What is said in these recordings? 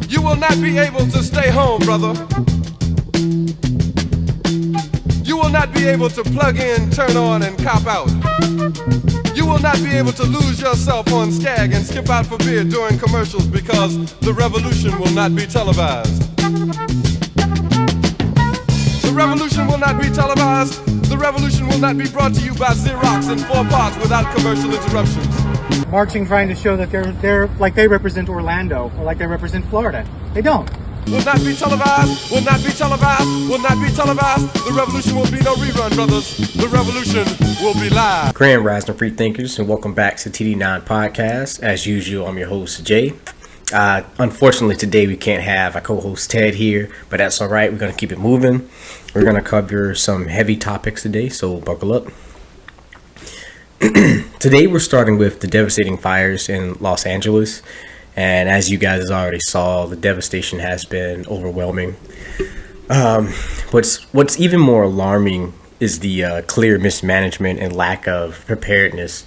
You will not be able to stay home, brother. You will not be able to plug in, turn on, and cop out. You will not be able to lose yourself on Skag and skip out for beer during commercials because the revolution will not be televised. The revolution will not be televised. The revolution will not be brought to you by Xerox in 4 parts without commercial interruptions. Marching trying to show that they're like they represent Orlando or like they represent Florida. They don't. Will not be televised, will not be televised, will not be televised. The revolution will be no rerun, brothers. The revolution will be live. Grand Rising Free Thinkers, and welcome back to TD9 Podcast. As usual, I'm your host, Jay. Unfortunately, today we can't have our co-host Ted here, but that's all right. We're going to keep it moving. We're going to cover some heavy topics today, so buckle up. Today we're starting with the devastating fires in Los Angeles. And as you guys already saw, the devastation has been overwhelming. What's even more alarming is the clear mismanagement and lack of preparedness.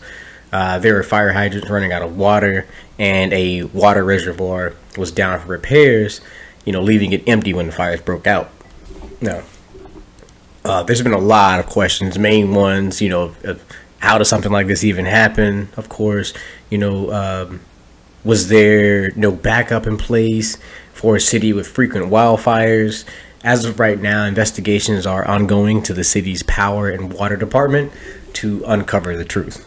There were fire hydrants running out of water, and a water reservoir was down for repairs, leaving it empty when the fires broke out. Now, there's been a lot of questions, main ones, of how does something like this even happen? Of course, was there no backup in place for a city with frequent wildfires? As of right now, investigations are ongoing to the city's power and water department to uncover the truth.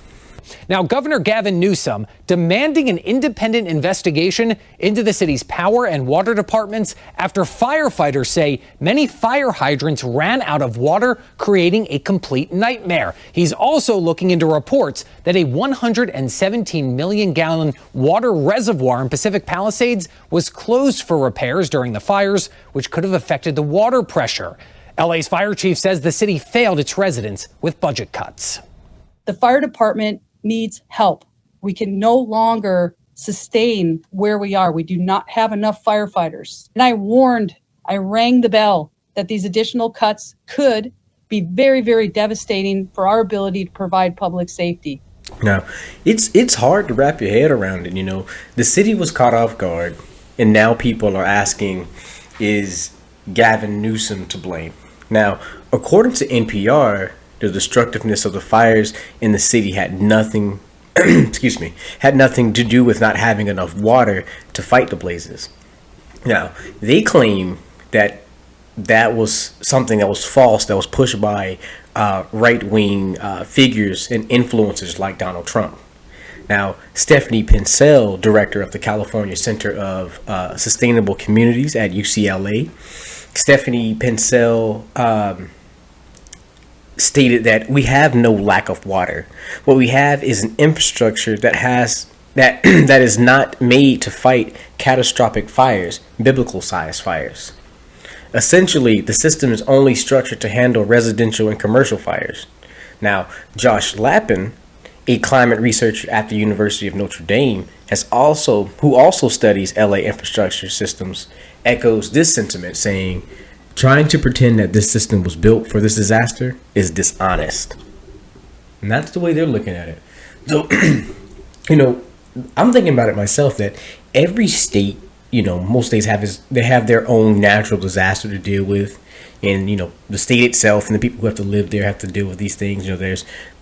Now, Governor Gavin Newsom demanding an independent investigation into the city's power and water departments after firefighters say many fire hydrants ran out of water, creating a complete nightmare. He's also looking into reports that a 117 million gallon water reservoir in Pacific Palisades was closed for repairs during the fires, which could have affected the water pressure. LA's fire chief says the city failed its residents with budget cuts. The fire department needs help. We can no longer sustain where we are. We do not have enough firefighters. And I rang the bell that these additional cuts could be very, very devastating for our ability to provide public safety. Now, it's hard to wrap your head around it. The city was caught off guard, and now people are asking, is Gavin Newsom to blame? Now, according to NPR, the destructiveness of the fires in the city had nothing to do with not having enough water to fight the blazes. Now, they claim that was something that was false, that was pushed by right-wing figures and influencers like Donald Trump. Now, Stephanie Pincel, director of the California Center of Sustainable Communities at UCLA, Stephanie Pincel stated that we have no lack of water. What we have is an infrastructure that is not made to fight catastrophic fires, biblical-sized fires. Essentially, the system is only structured to handle residential and commercial fires. Now, Josh Lappin, a climate researcher at the University of Notre Dame, who also studies LA infrastructure systems, echoes this sentiment, saying, "Trying to pretend that this system was built for this disaster is dishonest." And that's the way they're looking at it. So, I'm thinking about it myself that every state, most states have their own natural disaster to deal with. And, the state itself and the people who have to live there have to deal with these things.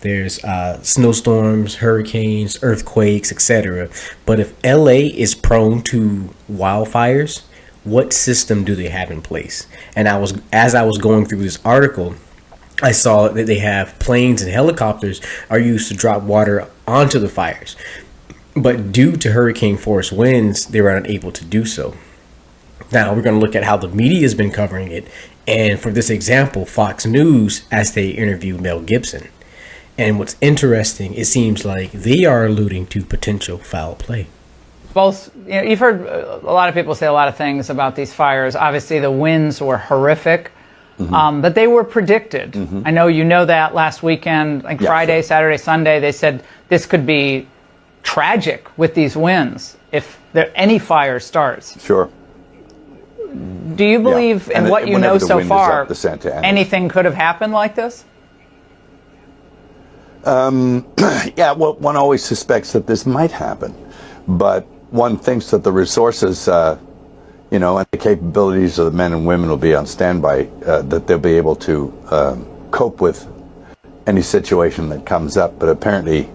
There's snowstorms, hurricanes, earthquakes, etc. But if LA is prone to wildfires, what system do they have in place? And as I was going through this article, I saw that they have planes and helicopters are used to drop water onto the fires. But due to hurricane force winds, they were unable to do so. Now we're going to look at how the media has been covering it. And for this example, Fox News, as they interview Mel Gibson. And what's interesting, it seems like they are alluding to potential foul play. Both, you've heard a lot of people say a lot of things about these fires. Obviously, the winds were horrific, but they were predicted. I know that last weekend, like Friday, Saturday, Sunday, they said this could be tragic with these winds if any fire starts. Sure. Do you believe in what you know so far, anything could have happened like this? Yeah, well, one always suspects that this might happen, but one thinks that the resources, and the capabilities of the men and women will be on standby, that they'll be able to cope with any situation that comes up. But apparently,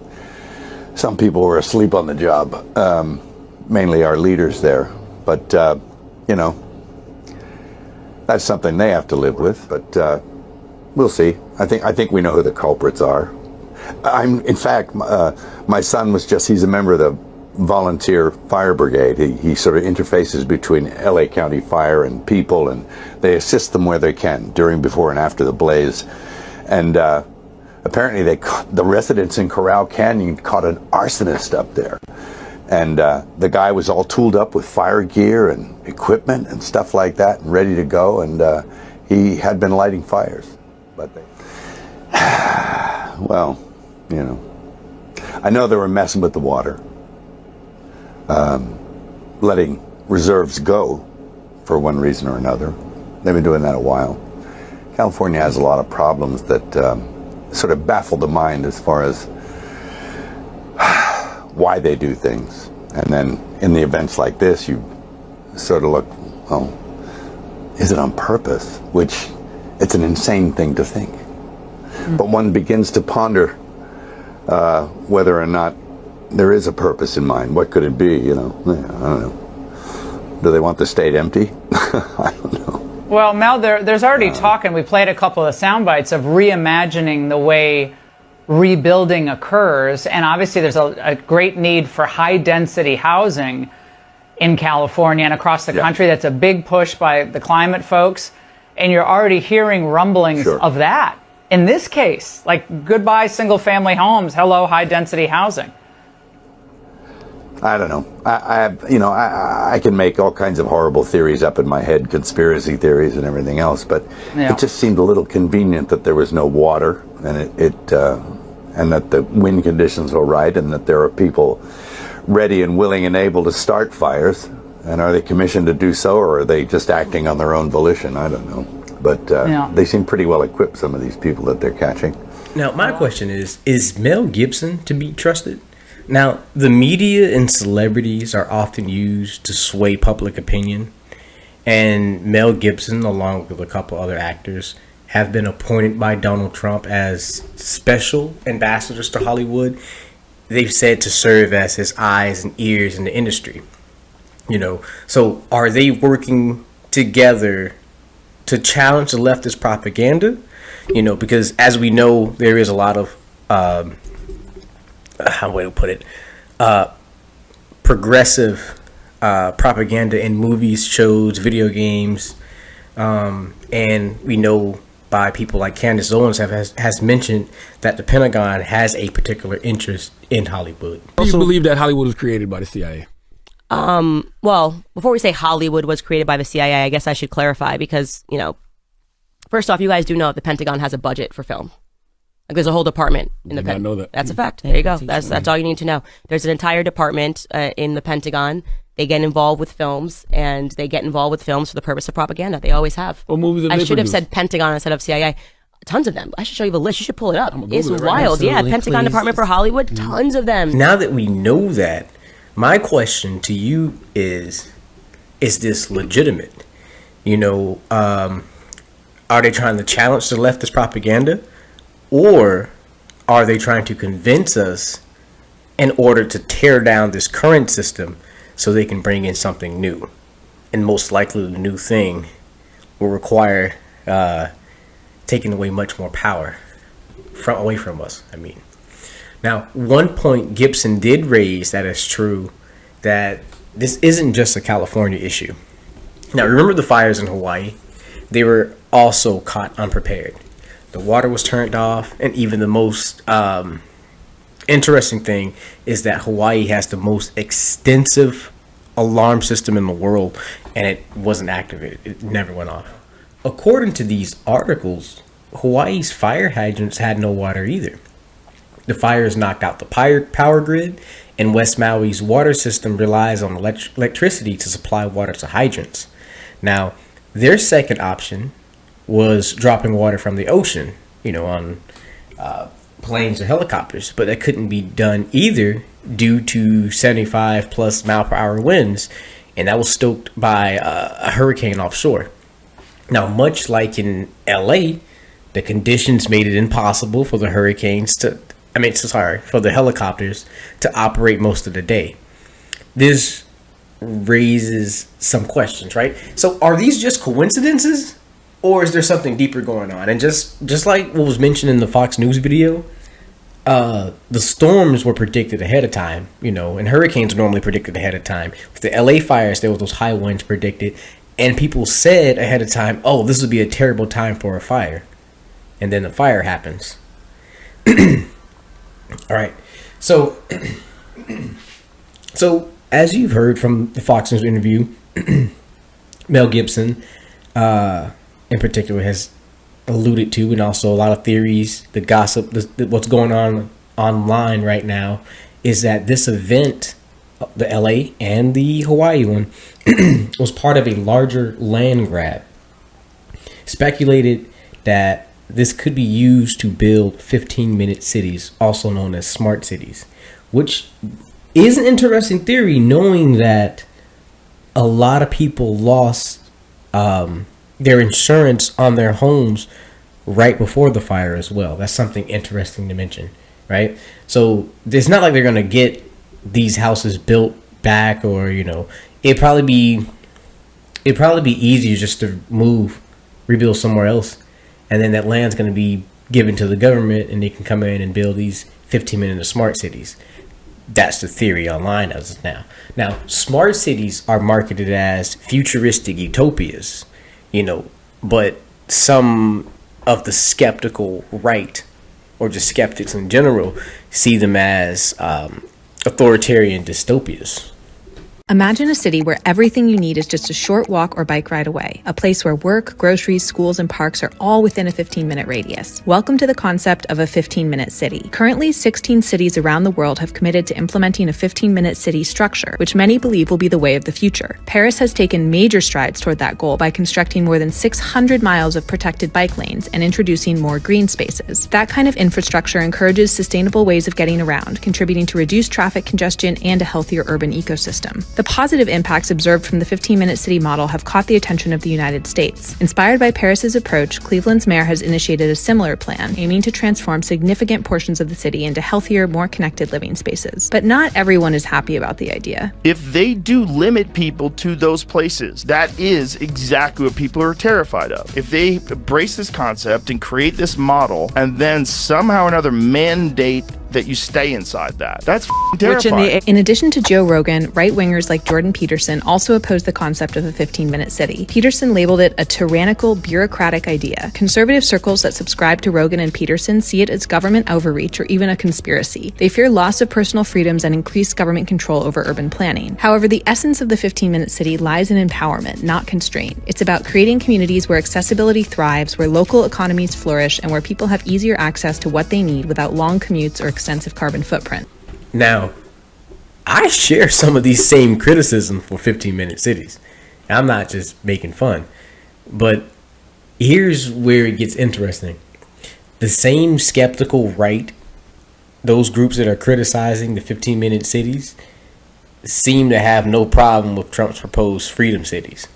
some people were asleep on the job, mainly our leaders there. But that's something they have to live with. But we'll see. I think we know who the culprits are. In fact, my son he's a member of the volunteer fire brigade. He sort of interfaces between LA County Fire and people, and they assist them where they can during, before, and after the blaze. And apparently the residents in Corral Canyon caught an arsonist up there. And the guy was all tooled up with fire gear and equipment and stuff like that and ready to go. And he had been lighting fires. But well, I know they were messing with the water, letting reserves go for one reason or another. They've been doing that a while. California has a lot of problems that sort of baffle the mind as far as why they do things. And then in the events like this, you sort of look, oh, is it on purpose? Which, it's an insane thing to think. But one begins to ponder whether or not there is a purpose in mind. What could it be? I don't know. Do they want the state empty? I don't know. Well, Mel, there's already talk, and we played a couple of sound bites of reimagining the way rebuilding occurs. And obviously there's a great need for high-density housing in California and across the country. That's a big push by the climate folks. And you're already hearing rumblings of that. In this case, like, goodbye single-family homes, hello high-density housing. I don't know. I can make all kinds of horrible theories up in my head, conspiracy theories and everything else, but it just seemed a little convenient that there was no water, and and that the wind conditions were right, and that there are people ready and willing and able to start fires. And are they commissioned to do so, or are they just acting on their own volition? I don't know. But they seem pretty well equipped, some of these people that they're catching. Now, my question is Mel Gibson to be trusted? Now, the media and celebrities are often used to sway public opinion, and Mel Gibson, along with a couple other actors, have been appointed by Donald Trump as special ambassadors to Hollywood. They've said to serve as his eyes and ears in the industry. So are they working together to challenge the leftist propaganda? Because as we know, there is a lot of how to put it, progressive propaganda in movies, shows, video games, and we know by people like Candace Owens has mentioned that the Pentagon has a particular interest in Hollywood. Do you believe that Hollywood was created by the CIA? Well, before we say Hollywood was created by the CIA, I guess I should clarify because, first off, you guys do know that the Pentagon has a budget for film. Like, there's a whole department in the Pentagon. Know that. That's a fact. There you go. That's all you need to know. There's an entire department in the Pentagon. They get involved with films, and they get involved with films for the purpose of propaganda. They always have. What movies have I they should have produced? said Pentagon instead of CIA. Tons of them. I should show you the list. You should pull it up. It's wild. Yeah, Pentagon Department for Hollywood. Tons of them. Now that we know that, my question to you is this legitimate? Are they trying to challenge the leftist propaganda? Or are they trying to convince us in order to tear down this current system so they can bring in something new? And most likely the new thing will require taking away much more power away from us. Now, one point Gibson did raise that is true, that this isn't just a California issue. Now, remember the fires in Hawaii? They were also caught unprepared. The water was turned off, and even the most interesting thing is that Hawaii has the most extensive alarm system in the world, and it wasn't activated. It never went off. According to these articles, Hawaii's fire hydrants had no water either. The fires knocked out the power grid, and West Maui's water system relies on electricity to supply water to hydrants. Now, their second option was dropping water from the ocean, on planes or helicopters, but that couldn't be done either due to 75 plus mile per hour winds, and that was stoked by a hurricane offshore. Now, much like in LA, the conditions made it impossible for the for the helicopters to operate most of the day. This raises some questions, right? So are these just coincidences, or is there something deeper going on? And just like what was mentioned in the Fox News video, the storms were predicted ahead of time, and hurricanes are normally predicted ahead of time. With the LA fires, there were those high winds predicted, and people said ahead of time, oh, this would be a terrible time for a fire. And then the fire happens. All right. So as you've heard from the Fox News interview, Mel Gibson, in particular, has alluded to, and also a lot of theories, the gossip, what's going on online right now, is that this event, the LA and the Hawaii one, was part of a larger land grab. Speculated that this could be used to build 15-minute cities, also known as smart cities, which is an interesting theory, knowing that a lot of people lost their insurance on their homes right before the fire as well. That's something interesting to mention, right? So it's not like they're going to get these houses built back, or it'd probably be easier just to rebuild somewhere else, and then that land's going to be given to the government, and they can come in and build these 15-minute smart cities. That's the theory online as of now. Now, smart cities are marketed as futuristic utopias, but some of the skeptical right, or just skeptics in general, see them as authoritarian dystopias. Imagine a city where everything you need is just a short walk or bike ride away, a place where work, groceries, schools, and parks are all within a 15-minute radius. Welcome to the concept of a 15-minute city. Currently, 16 cities around the world have committed to implementing a 15-minute city structure, which many believe will be the way of the future. Paris has taken major strides toward that goal by constructing more than 600 miles of protected bike lanes and introducing more green spaces. That kind of infrastructure encourages sustainable ways of getting around, contributing to reduced traffic congestion and a healthier urban ecosystem. The positive impacts observed from the 15-minute city model have caught the attention of the United States. Inspired by Paris's approach, Cleveland's mayor has initiated a similar plan, aiming to transform significant portions of the city into healthier, more connected living spaces. But not everyone is happy about the idea. If they do limit people to those places, that is exactly what people are terrified of. If they embrace this concept and create this model, and then somehow or another mandate that you stay inside that's terrifying. In addition to Joe Rogan, right-wingers like Jordan Peterson also oppose the concept of a 15-minute city. Peterson labeled it a tyrannical, bureaucratic idea. Conservative circles that subscribe to Rogan and Peterson see it as government overreach or even a conspiracy. They fear loss of personal freedoms and increased government control over urban planning. However, the essence of the 15-minute city lies in empowerment, not constraint. It's about creating communities where accessibility thrives, where local economies flourish, and where people have easier access to what they need without long commutes or extensive carbon footprint. Now, I share some of these same criticism for 15-minute cities. I'm not just making fun, but here's where it gets interesting. The same skeptical right, those groups that are criticizing the 15-minute cities, seem to have no problem with Trump's proposed freedom cities.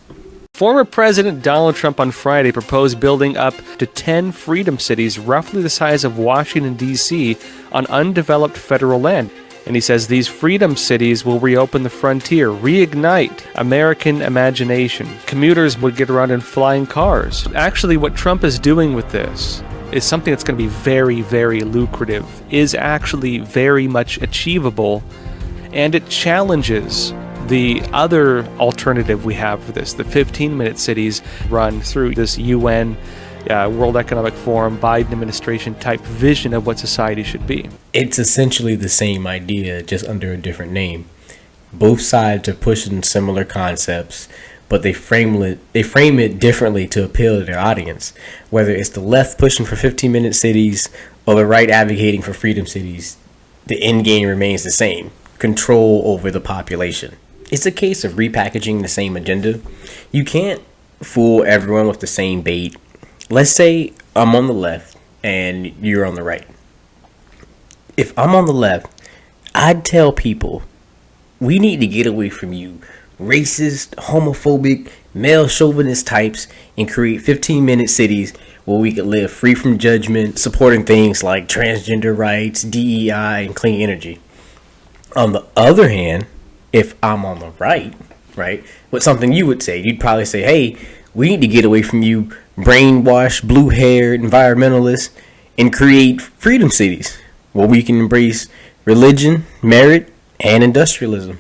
Former President Donald Trump on Friday proposed building up to 10 freedom cities roughly the size of Washington, D.C. on undeveloped federal land. And he says these freedom cities will reopen the frontier, reignite American imagination. Commuters would get around in flying cars. Actually, what Trump is doing with this is something that's going to be very, very lucrative, is actually very much achievable, and it challenges the other alternative we have for this, the 15-minute cities run through this UN, World Economic Forum, Biden administration type vision of what society should be. It's essentially the same idea, just under a different name. Both sides are pushing similar concepts, but they frame it differently to appeal to their audience. Whether it's the left pushing for 15-minute cities or the right advocating for freedom cities, the end game remains the same: control over the population. It's a case of repackaging the same agenda. You can't fool everyone with the same bait. Let's say I'm on the left and you're on the right. if I'm on the left, I'd tell people we need to get away from you racist, homophobic, male chauvinist types and create 15-minute cities where we could live free from judgment, supporting things like transgender rights, DEI, and clean energy. On the other hand, if I'm on the right, what's something you would say? You'd probably say, hey, we need to get away from you brainwashed, blue-haired environmentalists and create freedom cities where we can embrace religion, merit, and industrialism.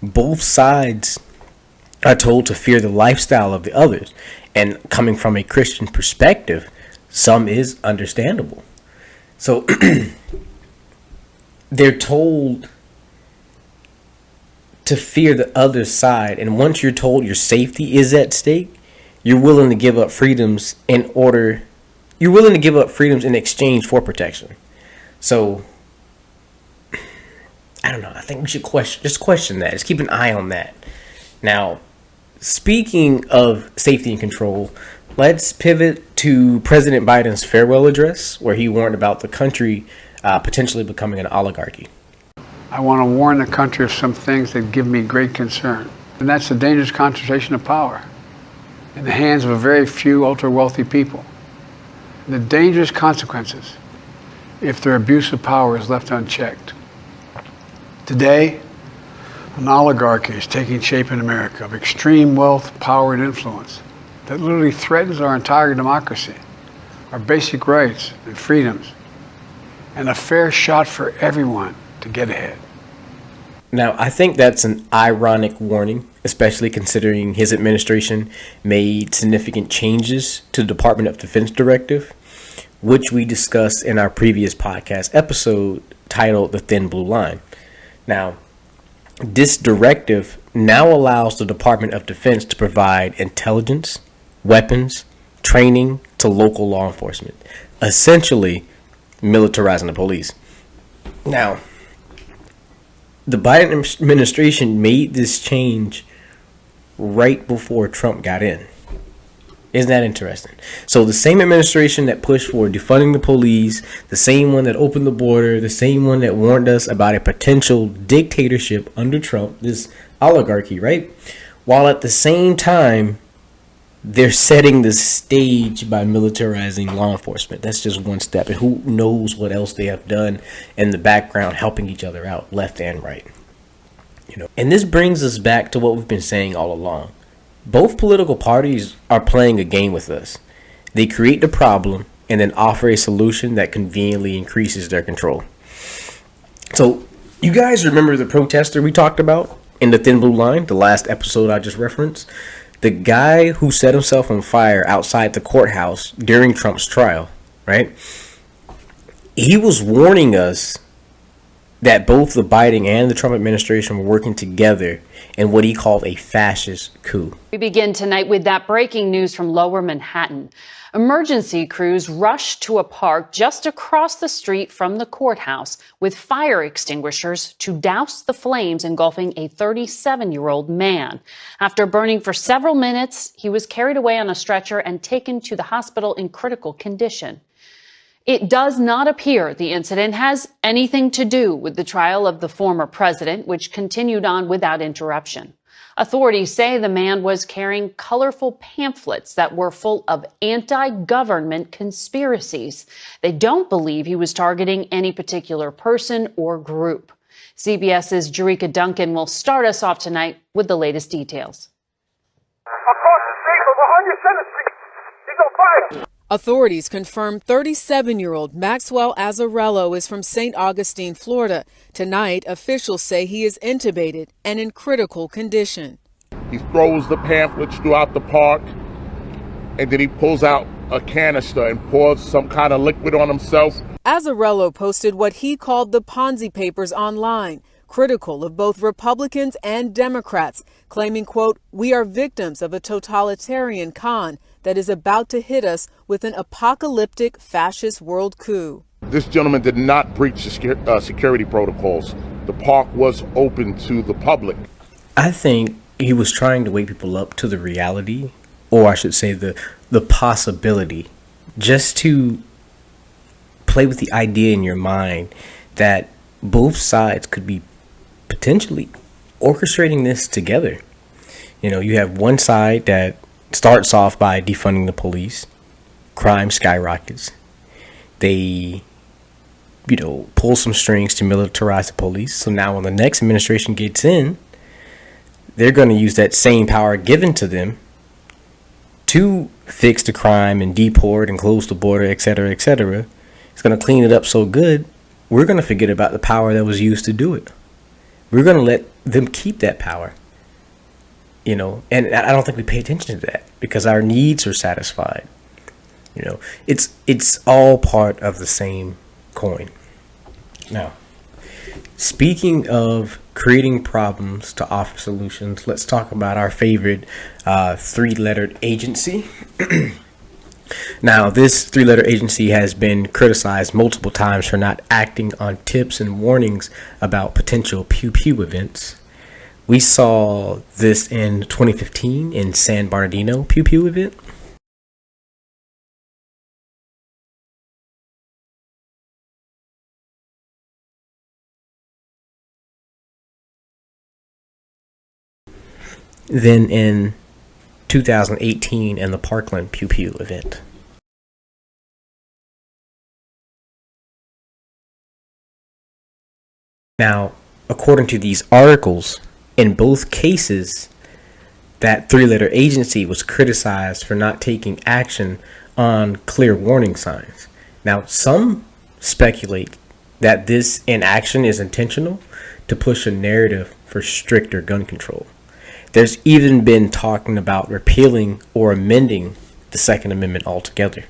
Both sides are told to fear the lifestyle of the others, and coming from a Christian perspective, some is understandable. So they're told to fear the other side, and once you're told your safety is at stake, you're willing to give up freedoms in exchange for protection. So I don't know. I think we should question that. Just keep an eye on that. Now, speaking of safety and control, let's pivot to President Biden's farewell address, where he warned about the country potentially becoming an oligarchy. I want to warn the country of some things that give me great concern, and that's the dangerous concentration of power in the hands of a very few ultra-wealthy people, and the dangerous consequences if their abuse of power is left unchecked. Today, an oligarchy is taking shape in America of extreme wealth, power, and influence that literally threatens our entire democracy, our basic rights and freedoms, and a fair shot for everyone to get ahead. Now, I think that's an ironic warning, especially considering his administration made significant changes to the Department of Defense directive, which we discussed in our previous podcast episode titled The Thin Blue Line. Now, this directive now allows the Department of Defense to provide intelligence, weapons, training to local law enforcement, essentially militarizing the police. Now, the Biden administration made this change right before Trump got in. Isn't that interesting? So the same administration that pushed for defunding the police, the same one that opened the border, the same one that warned us about a potential dictatorship under Trump, this oligarchy, right? While at the same time, they're setting the stage by militarizing law enforcement. That's just one step. And who knows what else they have done in the background, helping each other out, left and right. And this brings us back to what we've been saying all along. Both political parties are playing a game with us. They create the problem and then offer a solution that conveniently increases their control. So, you guys remember the protester we talked about in the Thin Blue Line, the last episode I just referenced? The guy who set himself on fire outside the courthouse during Trump's trial, right? He was warning us that both the Biden and the Trump administration were working together in what he called a fascist coup. We begin tonight with that breaking news from Lower Manhattan. Emergency crews rushed to a park just across the street from the courthouse with fire extinguishers to douse the flames engulfing a 37-year-old man. After burning for several minutes, he was carried away on a stretcher and taken to the hospital in critical condition. It does not appear the incident has anything to do with the trial of the former president, which continued on without interruption. Authorities say the man was carrying colorful pamphlets that were full of anti-government conspiracies. They don't believe he was targeting any particular person or group. CBS's Jerika Duncan will start us off tonight with the latest details. Across the street from 107th Street, he's on fire. Authorities confirm 37-year-old Maxwell Azzarello is from St. Augustine, Florida. Tonight, officials say he is intubated and in critical condition. He throws the pamphlets throughout the park, and then he pulls out a canister and pours some kind of liquid on himself. Azzarello posted what he called the Ponzi papers online, critical of both Republicans and Democrats, claiming, quote, "We are victims of a totalitarian con that is about to hit us with an apocalyptic fascist world coup." This gentleman did not breach the security protocols. The park was open to the public. I think he was trying to wake people up to the reality, or I should say the possibility, just to play with the idea in your mind that both sides could be potentially orchestrating this together. You know, you have one side that starts off by defunding the police, crime skyrockets. They, you know, pull some strings to militarize the police. So now when the next administration gets in, they're going to use that same power given to them to fix the crime and deport and close the border, etc., etc. It's going to clean it up so good, we're going to forget about the power that was used to do it. We're going to let them keep that power. You know, and I don't think we pay attention to that because our needs are satisfied. You know, it's all part of the same coin. Now, speaking of creating problems to offer solutions, let's talk about our favorite three-lettered agency. Now, this three-letter agency has been criticized multiple times for not acting on tips and warnings about potential pew-pew events. We saw this in 2015 in San Bernardino pew-pew event. Then in 2018 in the Parkland Pew Pew event. Now, according to these articles, in both cases, that three-letter agency was criticized for not taking action on clear warning signs. Now, some speculate that this inaction is intentional to push a narrative for stricter gun control. There's even been talking about repealing or amending the Second Amendment altogether.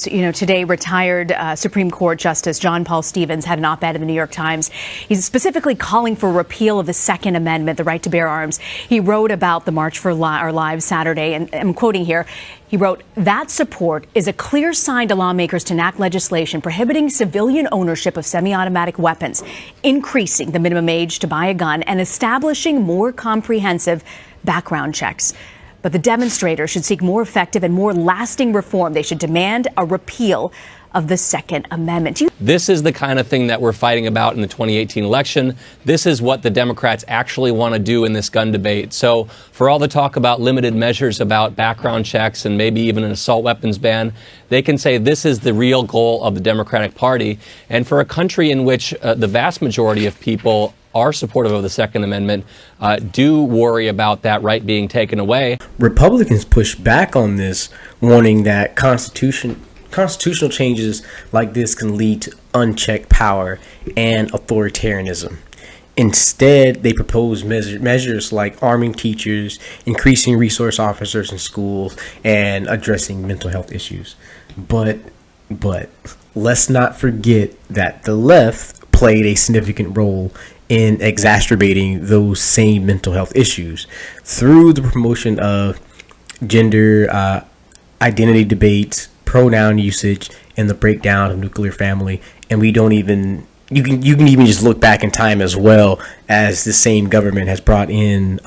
You know, today retired Supreme Court Justice John Paul Stevens had an op-ed in the New York Times. He's specifically calling for repeal of the Second Amendment, the right to bear arms. He wrote about the March for Our Lives Saturday, and I'm quoting here. He wrote, "That support is a clear sign to lawmakers to enact legislation prohibiting civilian ownership of semi-automatic weapons, increasing the minimum age to buy a gun, and establishing more comprehensive background checks. But the demonstrators should seek more effective and more lasting reform. They should demand a repeal of the Second Amendment." This is the kind of thing that we're fighting about in the 2018 election. This is what the Democrats actually want to do in this gun debate. So for all the talk about limited measures, about background checks, and maybe even an assault weapons ban, they can say this is the real goal of the Democratic Party. And for a country in which the vast majority of people are supportive of the Second Amendment, do worry about that right being taken away. Republicans push back on this, warning that constitutional changes like this can lead to unchecked power and authoritarianism. Instead, they propose measures like arming teachers, increasing resource officers in schools, and addressing mental health issues. But let's not forget that the left played a significant role in exacerbating those same mental health issues through the promotion of gender identity debates, pronoun usage, and the breakdown of nuclear family. And we don't even, you can even just look back in time as well, as the same government has brought in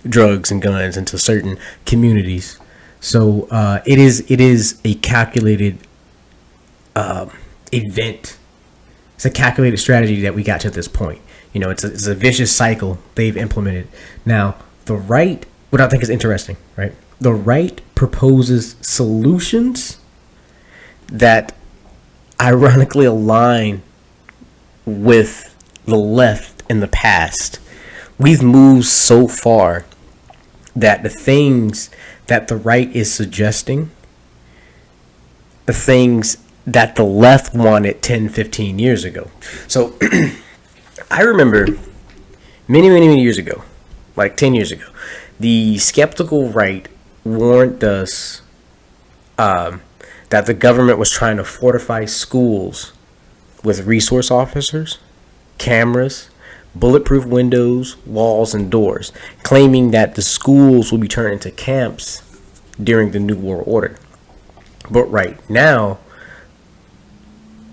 drugs and guns into certain communities. So it is a calculated event. It's a calculated strategy that we got to this point. You know, it's a vicious cycle they've implemented. Now, the right, what I think is interesting, right? The right proposes solutions that ironically align with the left in the past. We've moved so far that the things that the right is suggesting, the things that the left wanted 10, 15 years ago. So I remember many years ago, like 10 years ago, the skeptical right warned us that the government was trying to fortify schools with resource officers, cameras, bulletproof windows, walls, and doors, claiming that the schools will be turned into camps during the New World Order. But right now,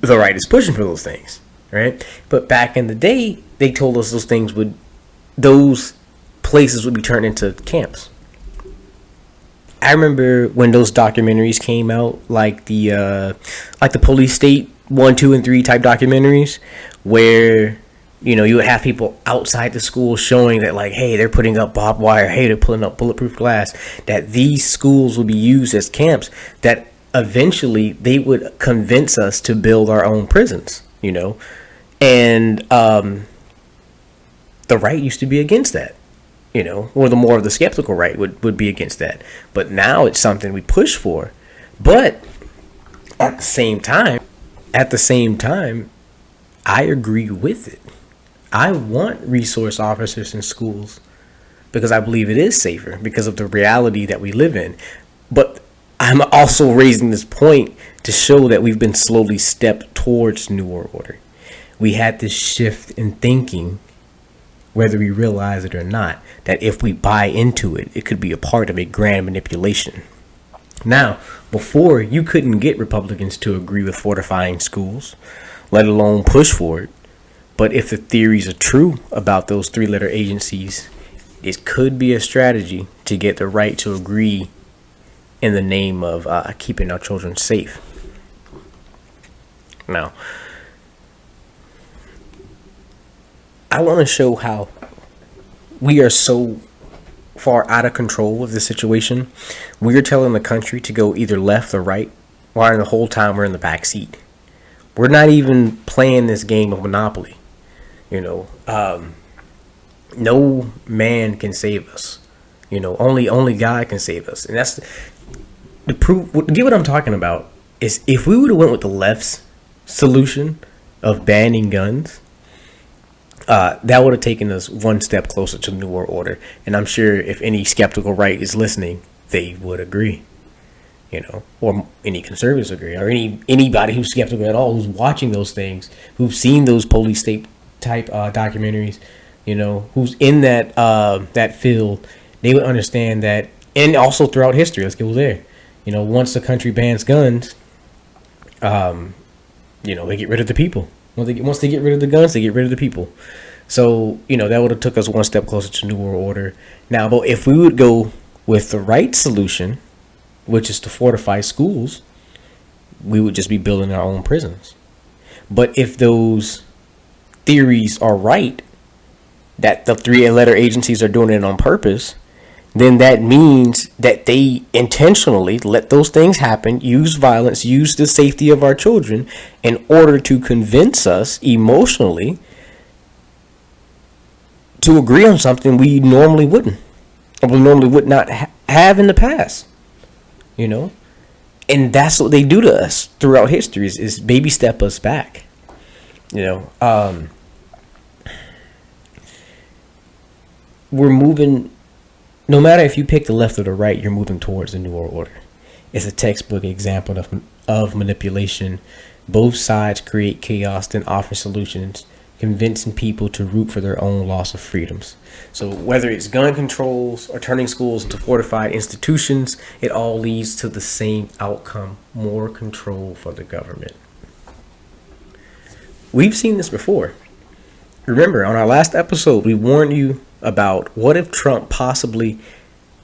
the right is pushing for those things, right? But back in the day, they told us those places would be turned into camps. I remember when those documentaries came out, like the police state 1, 2, and 3 type documentaries where, you know, you would have people outside the school showing that, like, hey, they're putting up barbed wire, hey, they're putting up bulletproof glass, that these schools will be used as camps, that eventually they would convince us to build our own prisons, you know. And the right used to be against that, you know, or the more of the skeptical right would be against that. But now it's something we push for. But at the same time, I agree with it. I want resource officers in schools because I believe it is safer because of the reality that we live in. But I'm also raising this point to show that we've been slowly stepped towards New World Order. We had this shift in thinking, whether we realize it or not, that if we buy into it, it could be a part of a grand manipulation. Now, before, you couldn't get Republicans to agree with fortifying schools, let alone push for it. But if the theories are true about those 3-letter agencies, it could be a strategy to get the right to agree in the name of keeping our children safe. Now, I want to show how we are so far out of control of this situation. We're telling the country to go either left or right, while the whole time we're in the back seat. We're not even playing this game of Monopoly. You know, no man can save us. You know, only God can save us. And that's the proof. Get what I'm talking about? Is if we would have went with the left's solution of banning guns, that would have taken us one step closer to the New World Order. And I'm sure if any skeptical right is listening, they would agree. You know, or any conservatives agree, or anybody who's skeptical at all, who's watching those things, who've seen those police state type documentaries, you know, who's in that that field, they would understand that. And also throughout history, let's go there. You know, once the country bans guns, you know, they get rid of the people. Once they get rid of the guns, they get rid of the people. So, you know, that would have took us one step closer to New World Order. Now, but if we would go with the right solution, which is to fortify schools, we would just be building our own prisons. But if those theories are right, that the 3-letter agencies are doing it on purpose, then that means that they intentionally let those things happen, use violence, use the safety of our children in order to convince us emotionally to agree on something we normally wouldn't, or we normally would not have in the past. You know, and that's what they do to us throughout history is baby step us back. You know, we're moving. No matter if you pick the left or the right, you're moving towards the New World Order. It's a textbook example of manipulation. Both sides create chaos, then offer solutions, convincing people to root for their own loss of freedoms. So whether it's gun controls or turning schools into fortified institutions, it all leads to the same outcome: more control for the government. We've seen this before. Remember, on our last episode, we warned you about what if Trump possibly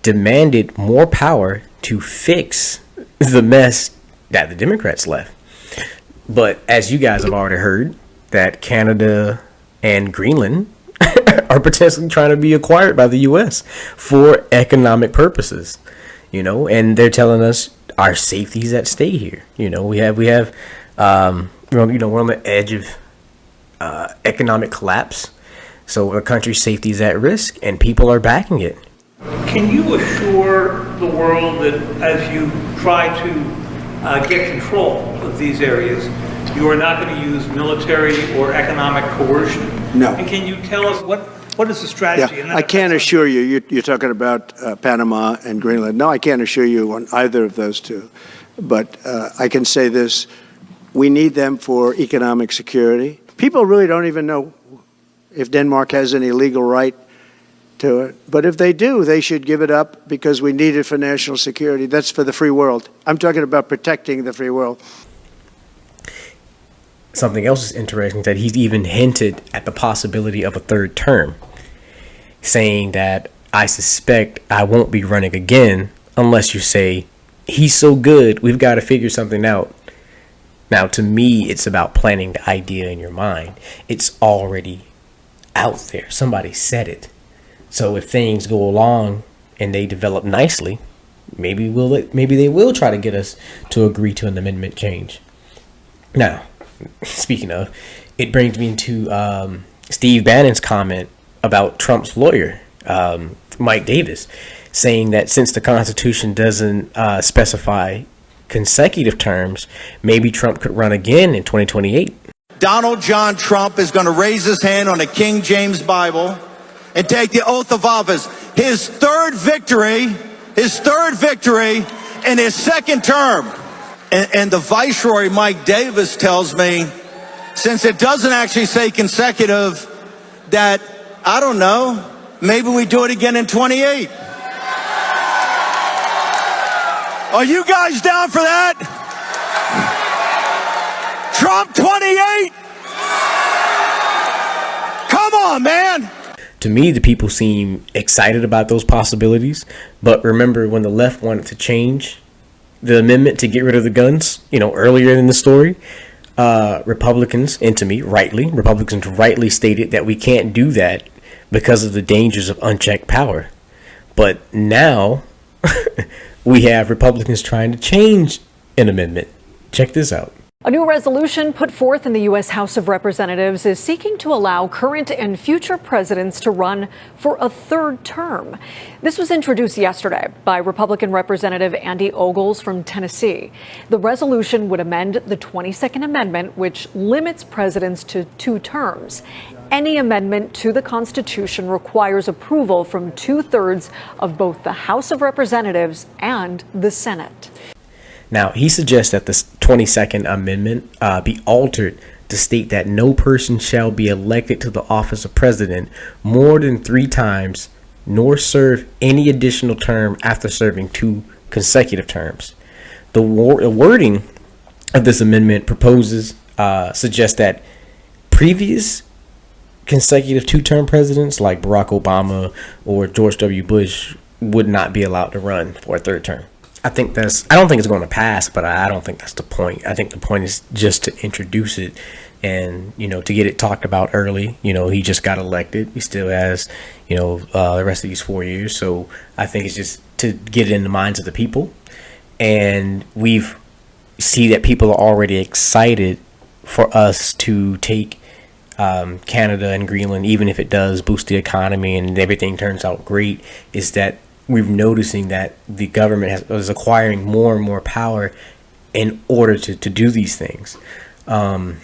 demanded more power to fix the mess that the Democrats left. But as you guys have already heard, that Canada and Greenland are potentially trying to be acquired by the U.S. for economic purposes, you know, and they're telling us our safety is at stake here. You know, we have, we're on the edge of economic collapse. So our country's safety is at risk, and people are backing it. Can you assure the world that as you try to get control of these areas, you are not going to use military or economic coercion? No. And can you tell us what is the strategy? Yeah, I can't assure you. You're talking about Panama and Greenland. No, I can't assure you on either of those two. But I can say this. We need them for economic security. People really don't even know if Denmark has any legal right to it. But if they do, they should give it up because we need it for national security. That's for the free world. I'm talking about protecting the free world. Something else is interesting, that he's even hinted at the possibility of a third term, saying that I suspect I won't be running again unless you say he's so good, we've got to figure something out. Now, to me, it's about planting the idea in your mind. It's already out there. Somebody said it. So if things go along and they develop nicely, maybe they will try to get us to agree to an amendment change. Now, speaking of, it brings me into Steve Bannon's comment about Trump's lawyer, Mike Davis, saying that since the Constitution doesn't specify consecutive terms, maybe Trump could run again in 2028. Donald John Trump is going to raise his hand on the King James Bible and take the oath of office. His third victory in his second term. And the Viceroy, Mike Davis, tells me, since it doesn't actually say consecutive, that, I don't know, maybe we do it again in 28. Are you guys down for that? Trump 28? Come on, man. To me, the people seem excited about those possibilities. But remember, when the left wanted to change the amendment to get rid of the guns, earlier in the story, Republicans rightly stated that we can't do that because of the dangers of unchecked power. But now we have Republicans trying to change an amendment. Check this out. A new resolution put forth in the U.S. House of Representatives is seeking to allow current and future presidents to run for a third term. This was introduced yesterday by Republican Representative Andy Ogles from Tennessee. The resolution would amend the 22nd Amendment, which limits presidents to 2 terms. Any amendment to the Constitution requires approval from 2/3 of both the House of Representatives and the Senate. Now, he suggests that the 22nd Amendment be altered to state that no person shall be elected to the office of president more than 3 times, nor serve any additional term after serving 2 consecutive terms. The wording of this amendment suggests that previous consecutive 2-term presidents like Barack Obama or George W. Bush would not be allowed to run for a 3rd term. I don't think it's going to pass, but I don't think that's the point. I think the point is just to introduce it and, to get it talked about early. He just got elected. He still has, the rest of these 4 years. So I think it's just to get it in the minds of the people. And see that people are already excited for us to take Canada and Greenland, even if it does boost the economy and everything turns out great, is that we're noticing that the government is acquiring more and more power in order to do these things. And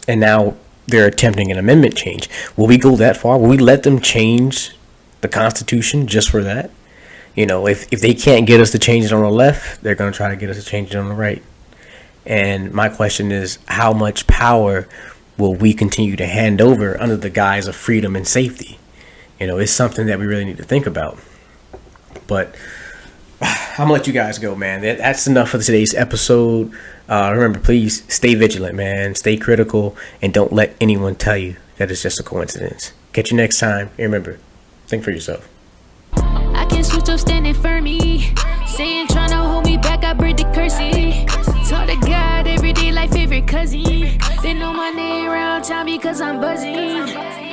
now they're attempting an amendment change. Will we go that far? Will we let them change the Constitution just for that? If they can't get us to change it on the left, they're going to try to get us to change it on the right. And my question is, how much power will we continue to hand over under the guise of freedom and safety? It's something that we really need to think about. But I'm going to let you guys go, man. That's enough for today's episode. Remember, please stay vigilant, man. Stay critical, and don't let anyone tell you that it's just a coincidence. Catch you next time. And remember, think for yourself. I can switch up standing for me. Saying trying to hold me back, I break the curse. Talk to God every day like favorite cousin. They know my name around town because I'm buzzing.